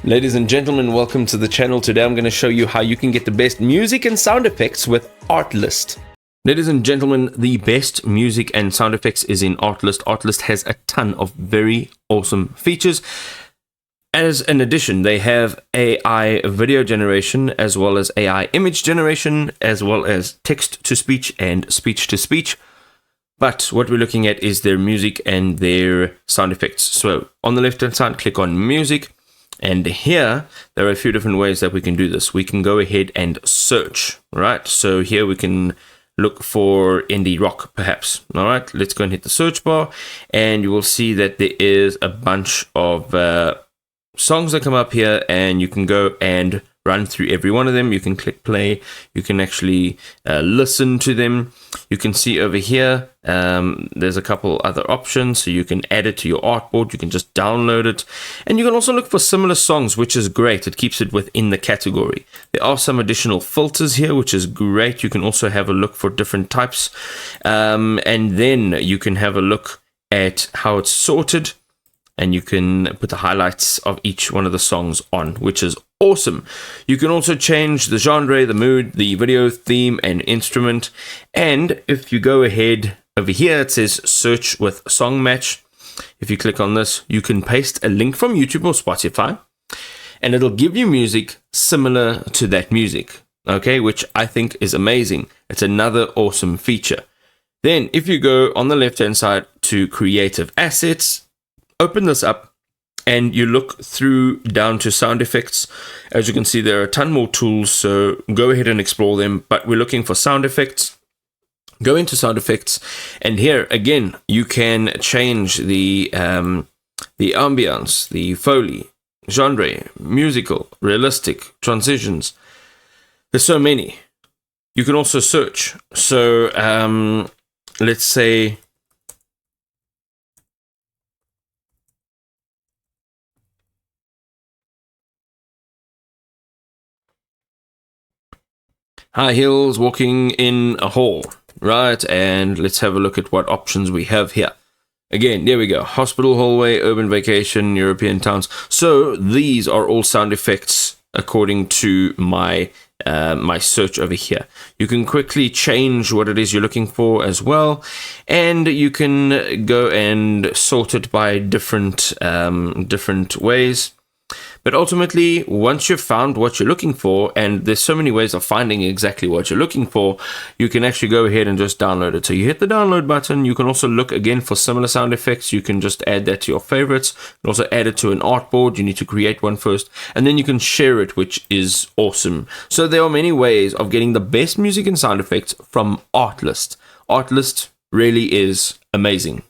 Ladies and gentlemen, welcome to the channel. Today I'm going to show you how you can get the best music and sound effects with Artlist. Ladies and gentlemen, the best music and sound effects is in Artlist. Artlist has a ton of very awesome features. As an addition, they have AI video generation, as well as AI image generation, as well as text-to-speech and speech-to-speech. But what we're looking at is their music and their sound effects. So on the left-hand side, click on music. And here, there are a few different ways that we can do this. We can go ahead and search, right? So here we can look for indie rock, perhaps. All right, let's go and hit the search bar. And you will see that there is a bunch of songs that come up here. And you can go and run through every one of them. You can click play. You can actually listen to them. You can see over here, there's a couple other options. So you can add it to your artboard. You can just download it. And you can also look for similar songs, which is great. It keeps it within the category. There are some additional filters here, which is great. You can also have a look for different types. And then you can have a look at how it's sorted. And you can put the highlights of each one of the songs on, which is awesome. You can also change the genre, the mood, the video theme, and instrument. And if you go ahead over here, it says search with song match. If you click on this, you can paste a link from YouTube or Spotify, and it'll give you music similar to that music, okay, which I think is amazing. It's another awesome feature. Then if you go on the left-hand side to creative assets, open this up and you look through down to sound effects. As you can see, there are a ton more tools, so go ahead and explore them. But we're looking for sound effects. Go into sound effects, and here again you can change the ambience, the foley, genre, musical, realistic, transitions. There's so many. You can also search. So let's say high heels walking in a hall, right? And let's have a look at what options we have here. Again, there we go. Hospital hallway, urban vacation, European towns. So these are all sound effects according to my my search over here. You can quickly change what it is you're looking for as well, and you can go and sort it by different ways. But ultimately, once you've found what you're looking for, and there's so many ways of finding exactly what you're looking for, you can actually go ahead and just download it. So you hit the download button. You can also look again for similar sound effects. You can just add that to your favorites. You can also add it to an artboard. You need to create one first, and then you can share it, which is awesome. So there are many ways of getting the best music and sound effects from Artlist. Artlist really is amazing.